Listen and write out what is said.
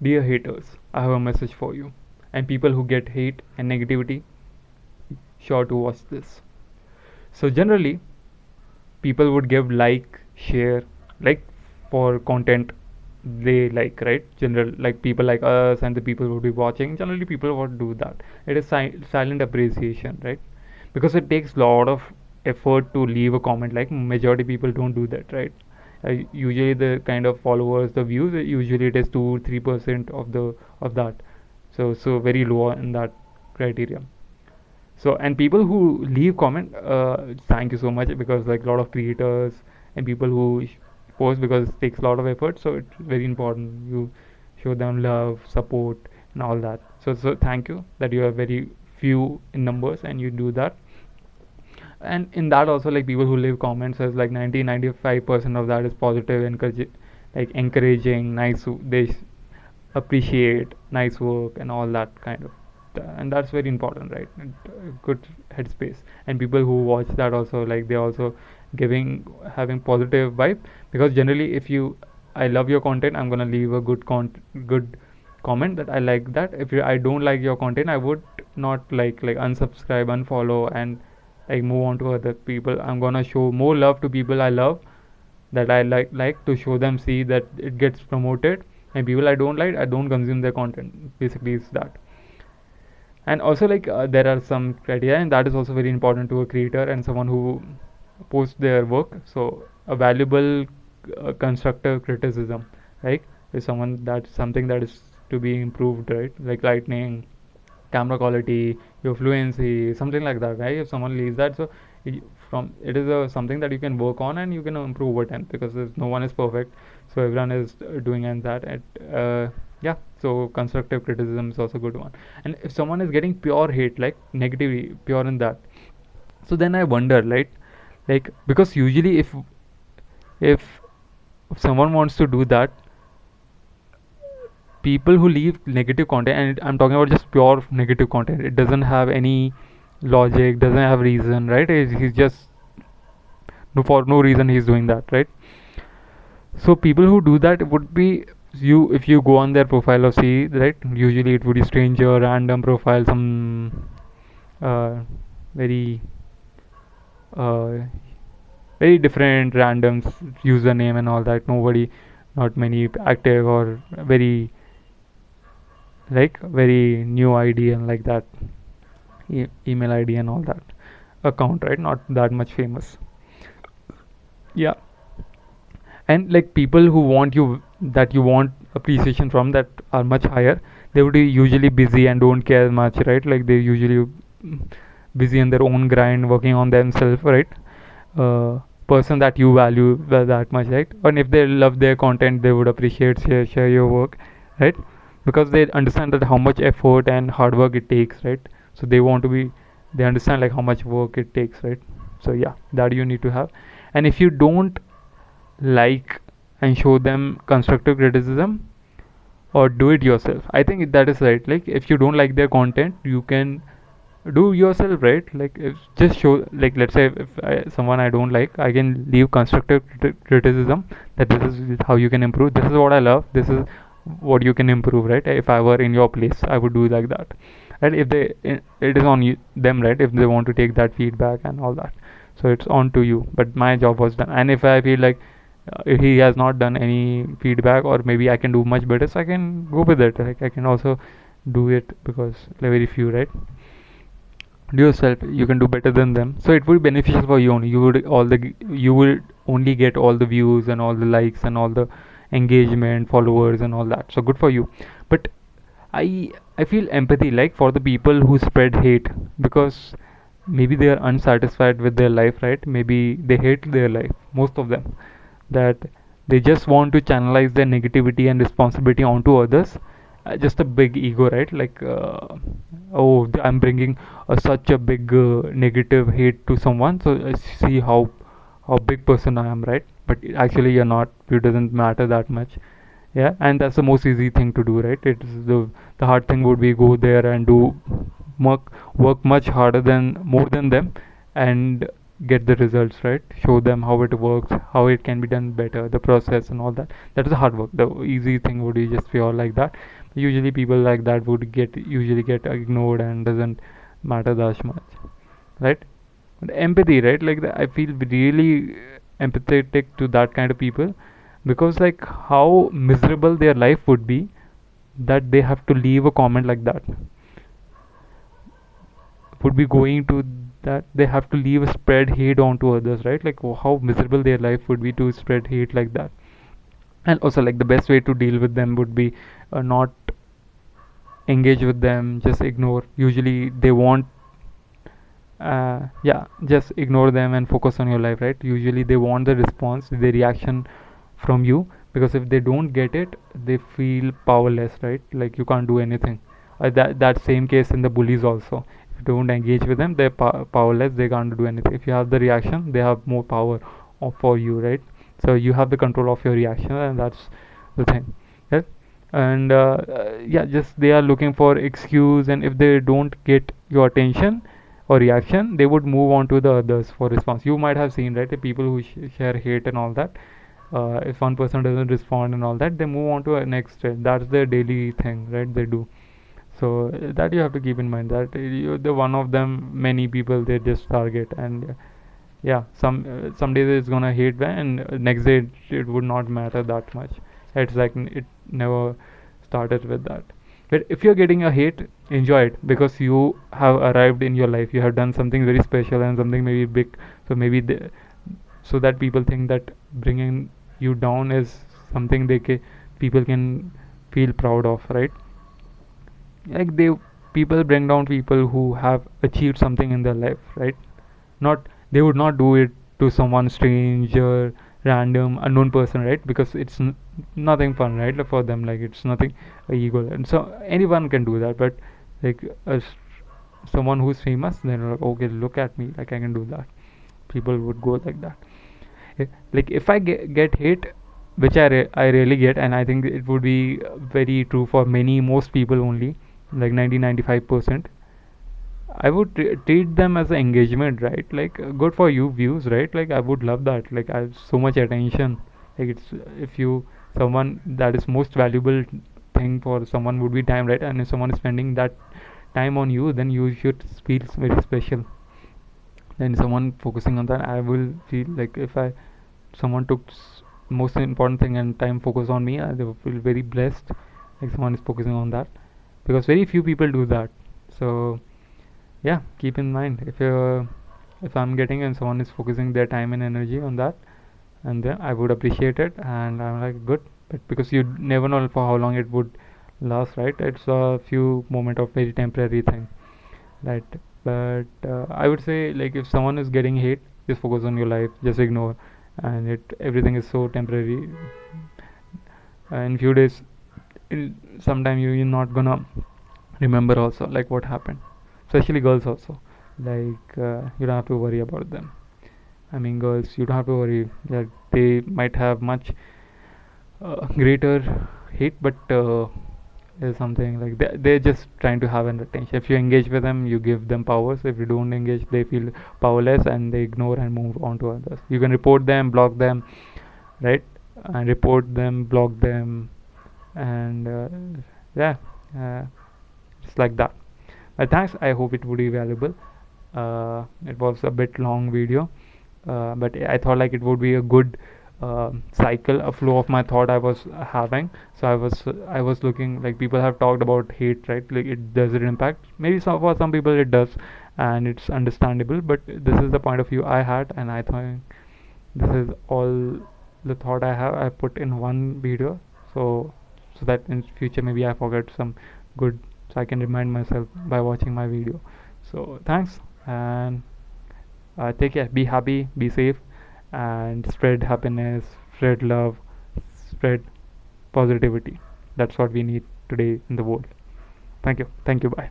Dear haters, I have a message for you. And people who get hate and negativity, sure to watch this. So generally, people would give like, share, like for content they like, right? General like people like us and the people who would be watching. Generally, people would do that. It is silent appreciation, right? Because it takes lot of effort to leave a comment. Like majority people don't do that, right? Usually the kind of followers, the views, usually it is 2-3% of that. So very low in that criteria. So and people who leave comment, thank you so much, because like a lot of creators and people who post because it takes a lot of effort, so it's very important you show them love, support, and all that. So thank you that you are very few in numbers and you do that. And in that also, like people who leave comments as like 90-95% of that is positive, encourage, like encouraging, nice, they appreciate nice work and all that kind of, and that's very important, right? And, good headspace. And people who watch that also, like they also giving, having positive vibe, because generally if you, I love your content, I'm gonna leave a good comment that I like that. If I don't like your content, I would not like unsubscribe, unfollow, and like move on to other people. I'm gonna show more love to people I love, that I like to show them, see that it gets promoted. And people I don't like, I don't consume their content. Basically, it's that. And also like there are some criteria, and that is also very important to a creator and someone who posts their work. So a valuable constructive criticism, right, is someone, that's something that is to be improved, right? Like lightning, camera quality, your fluency, something like that, right? If someone leaves that, so from it is something that you can work on and you can improve over time, because no one is perfect. So everyone is doing and that at yeah. So constructive criticism is also a good one. And if someone is getting pure hate, like negativity, pure in that, so then I wonder, right? Like because usually if someone wants to do that, people who leave negative content, and I'm talking about just pure negative content, it doesn't have any logic, doesn't have reason, right? He's just, no, for no reason he's doing that, right? So people who do that would be, you, if you go on their profile or see, right, usually it would be stranger, random profile, some uh, very uh, very different random username and all that, nobody, not many active, or very like very new ID and like that, email ID and all that, account, right? Not that much famous. Yeah. And like people who want you, that you want appreciation from, that are much higher, they would be usually busy and don't care much, right? Like they usually busy in their own grind, working on themselves, right? Person that you value that much, right? And if they love their content, they would appreciate, share your work, right? Because they understand that how much effort and hard work it takes, right? So they want to be, they understand like how much work it takes, right? So yeah, that you need to have. And if you don't like and show them constructive criticism, or do it yourself, I think that is right. Like if you don't like their content, you can do yourself, right? Like if just show, like let's say if someone I don't like, I can leave constructive criticism, that this is how you can improve, this is what I love, this is what you can improve, right? If I were in your place, I would do like that. And if they, it is on you, them, right? If they want to take that feedback and all that, so it's on to you, but my job was done. And if I feel like if he has not done any feedback, or maybe I can do much better, so I can go with it. Like I can also do it, because there are very few, right? Do yourself, you can do better than them, so it would be beneficial for you only. You would all the, you will only get all the views and all the likes and all the engagement, followers and all that, so good for you. But I feel empathy, like for the people who spread hate, because maybe they are unsatisfied with their life, right? Maybe they hate their life, most of them, that they just want to channelize their negativity and responsibility onto others. Just a big ego, right? Like oh, I'm bringing such a big negative hate to someone, so see how big person I am, right? But actually you're not, it doesn't matter that much. Yeah, and that's the most easy thing to do, right? It's the hard thing would be go there and do work much harder than, more than them, and get the results, right? Show them how it works, how it can be done better, the process and all that. That is the hard work. The easy thing would be just pure like that. Usually people like that would get usually get ignored and doesn't matter that much, right? But empathy, right? Like I feel really empathetic to that kind of people, because like how miserable their life would be that they have to leave a comment like that, would be going to that they have to leave a spread hate onto others, right? Like how miserable their life would be to spread hate like that. And also like the best way to deal with them would be not engage with them, just ignore. Usually they want yeah, just ignore them and focus on your life, right? Usually they want the response, the reaction from you, because if they don't get it they feel powerless, right? Like you can't do anything. That same case in the bullies also. If you don't engage with them, they're powerless, they can't do anything. If you have the reaction, they have more power for you, right? So you have the control of your reaction, and that's the thing, right? And yeah, just they are looking for excuse, and if they don't get your attention or reaction, they would move on to the others for response. You might have seen, right, the people who share hate and all that. If one person doesn't respond and all that, they move on to a next step. That's their daily thing, right? They do. So that you have to keep in mind, that you the one of them, many people they just target. And yeah, some days it's gonna hate them, and next day it would not matter that much. It's like it never started with that. But if you're getting a hate, enjoy it, because you have arrived in your life, you have done something very special and something maybe big. So maybe so that people think that bringing you down is something people can feel proud of, right? Like people bring down people who have achieved something in their life, right? Not, they would not do it to someone stranger, random unknown person, right? Because it's nothing fun, right? Like, for them, like it's nothing ego, and so anyone can do that. But like someone who's famous, then like, okay, look at me, like I can do that. People would go like that. Like if I get hate, which I really get, and I think it would be very true for most people only, like 90-95%. I would treat them as an engagement, right? Like good for you views, right? Like I would love that. Like I have so much attention. Like it's, if you, someone that is most valuable thing for someone would be time, right? And if someone is spending that time on you, then you should feel very special. Then someone focusing on that, I will feel like if I someone took most important thing and time focus on me, I will feel very blessed. Like someone is focusing on that, because very few people do that. So yeah, keep in mind, if I'm getting and someone is focusing their time and energy on that, and then I would appreciate it, and I'm like good. But because you never know for how long it would last, right? It's a few moment of very temporary thing, right? But I would say, like, if someone is getting hate, just focus on your life, just ignore, and everything is so temporary. In few days, sometime you're not gonna remember also like what happened, especially girls also. Like you don't have to worry about them. I mean, girls, you don't have to worry that they might have much greater hate, but is something like they're just trying to have an attention. If you engage with them, you give them power. So if you don't engage, they feel powerless and they ignore and move on to others. You can report them, block them, right? And report them, block them, and yeah, uh, just like that. But thanks, I hope it would be valuable. It was a bit long video, but I thought like it would be a good cycle, a flow of my thought I was having. So I was looking, like, people have talked about hate, right? Like, it does it impact? Maybe for some people it does, and it's understandable. But this is the point of view I had, and I think this is all the thought I have. I put in one video, so that in future maybe I forget some good, so I can remind myself by watching my video. So thanks, and take care, be happy, be safe, and spread happiness, spread love, spread positivity. That's what we need today in the world. Thank you, bye.